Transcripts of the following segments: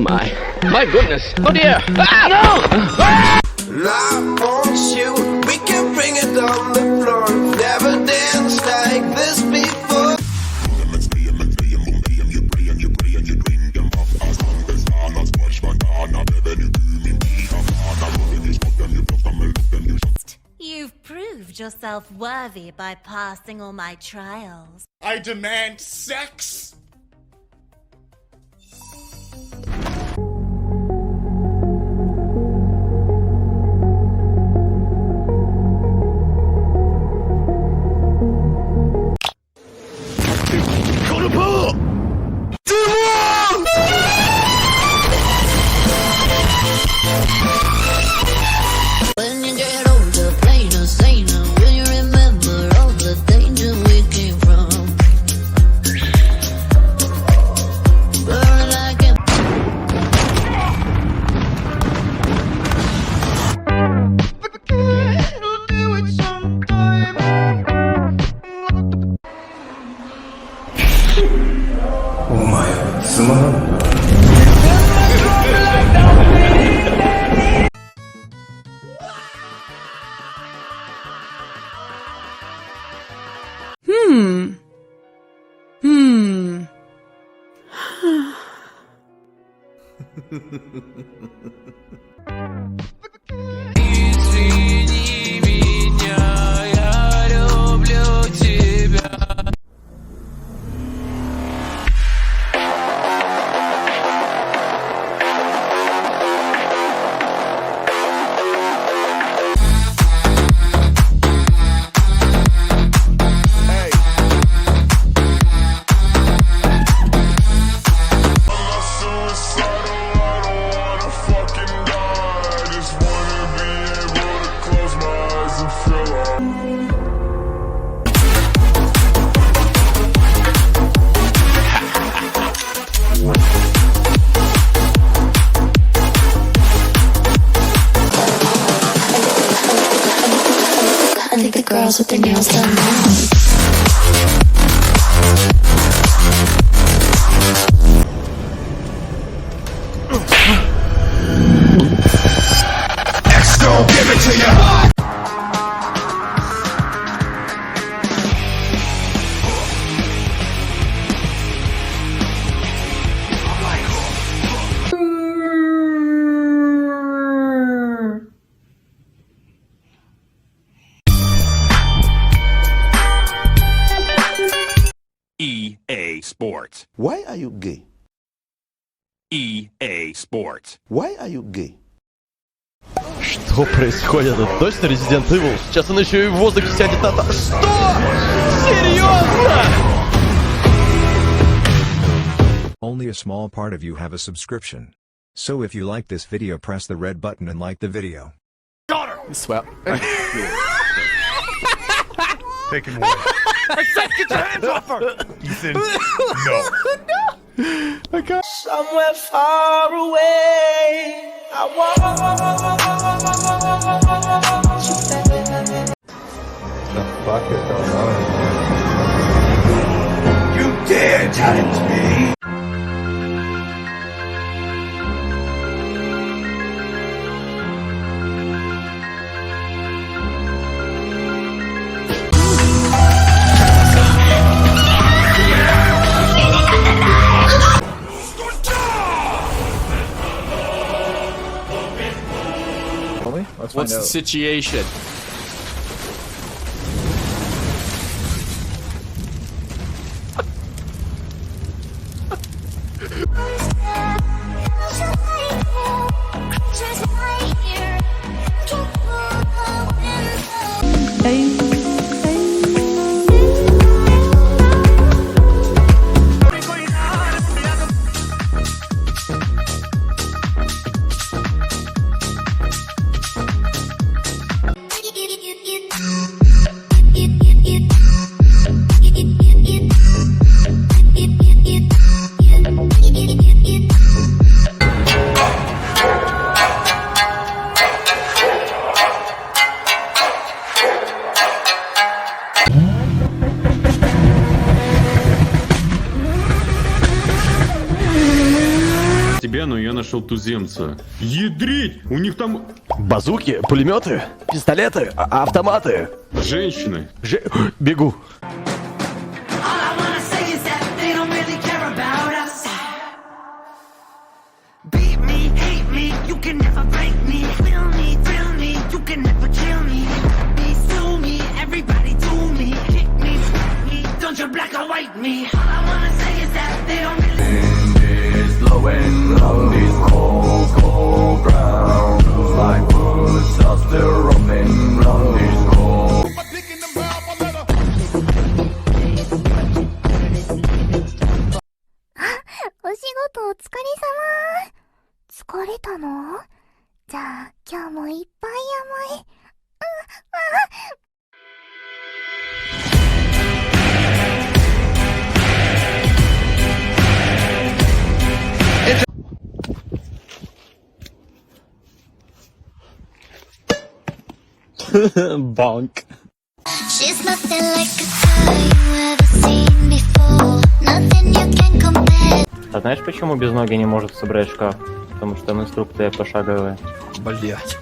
my. My goodness. Oh dear. Ah, no! Ah! I want you. We can bring it on the floor. Never danced like this before. You've proved yourself worthy by passing all my trials. I demand sex! When you get older, plainer, saner, will you remember all the danger we came from? Burn like a... We'll do it sometime. Извини меня, я люблю тебя. I think the girls with their nails done now. Give it to you! EA Sports. Why are you gay? EA Sports. Why are you gay? Что происходит? Это точно Resident Evil? Сейчас он еще и в воздухе сядет на... Что? Серьезно? Only a small part of you have a subscription. So if you like this video, press the red button and like the video. Swap. Take him away. I said get your hands off her! Ethan, no. Okay. Somewhere far away, I want you back. The fuck is going on? You dare challenge me? What's the situation? нашел туземца. Ядрить! У них там... Базуки, пулеметы, пистолеты, автоматы. Женщины. Бегу. Bonk. She's nothing like a girl you ever seen before. Nothing you can compare. А знаешь, почему без ноги не может собрать шкаф? Потому что там инструкция пошаговая. Блять.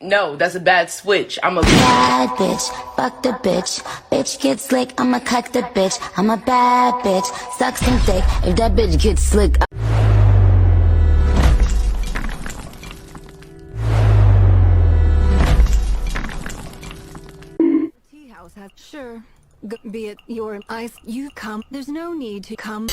No, that's a bad switch. I'm a Bad bitch, fuck the bitch. Bitch gets slick, I'ma cuck the bitch. I'm a bad bitch, suck some dick. If that bitch gets slick, tea house has sure. Be it your ice, you come. There's no need to come.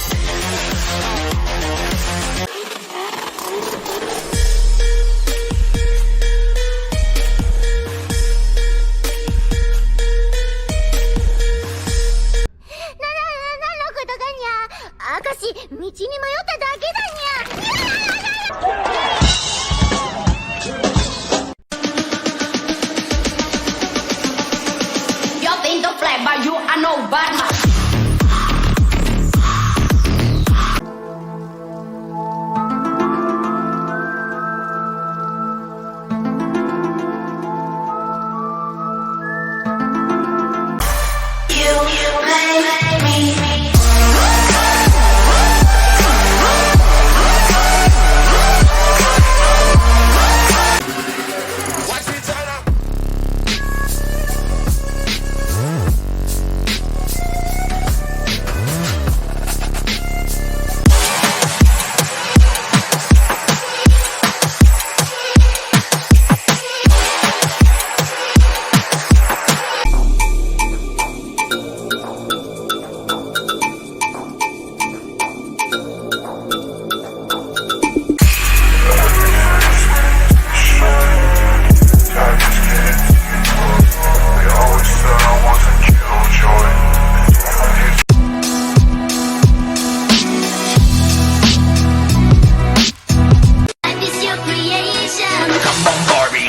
Yo think the flag by you, I know bad man.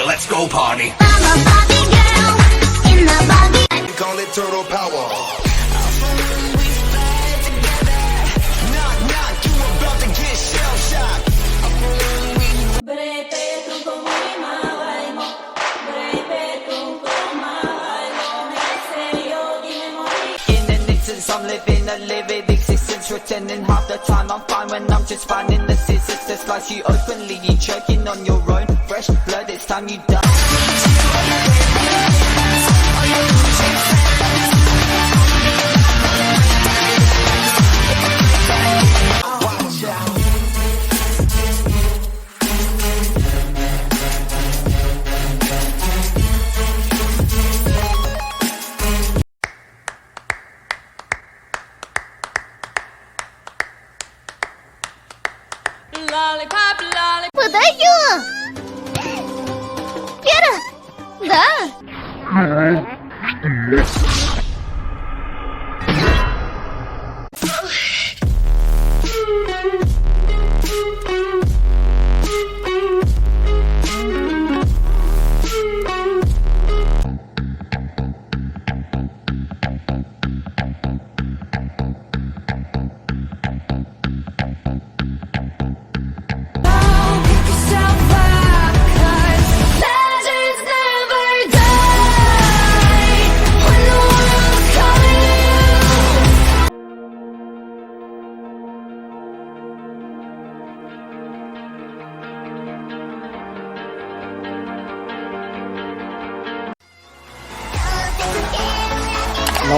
Let's go party. I'm a Barbie girl in the Barbie. We call it turtle power. In the existence, I'm living a livid existence. Pretending half the time I'm fine when I'm just finding the scissors. To slice you openly, you choking on your own fresh blood. It's time you die. Подаю! Вера! Да! Losers never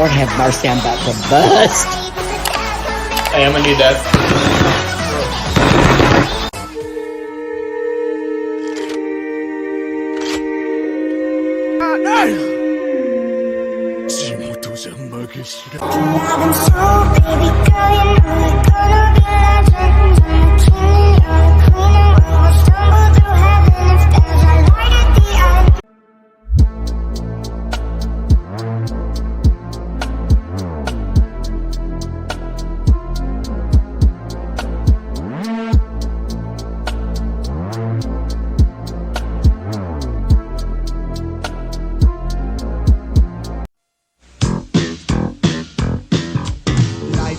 Lord have mercy, I'm about to bust. Hey, I'm gonna need that.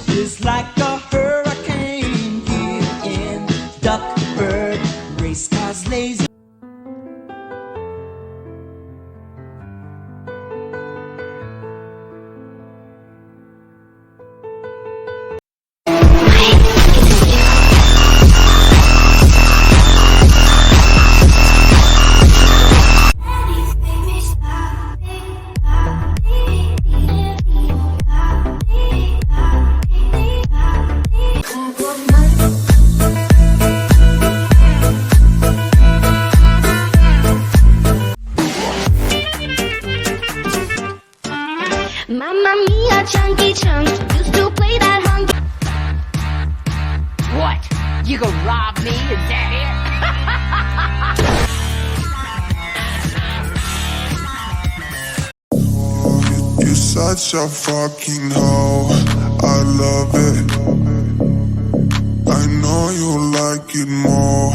It's like a hurricane here in Duckburg. Race cars lazy. Mamma mia, chunky chunk, used to play that hunk. What? You gonna rob me? Is that it? You're such a fucking hoe. I love it. I know you like it more.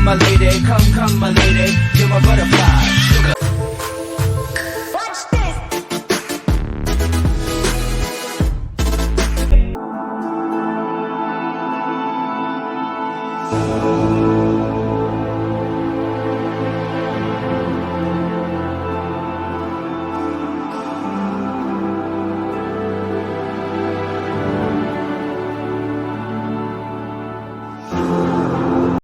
My lady, come my lady.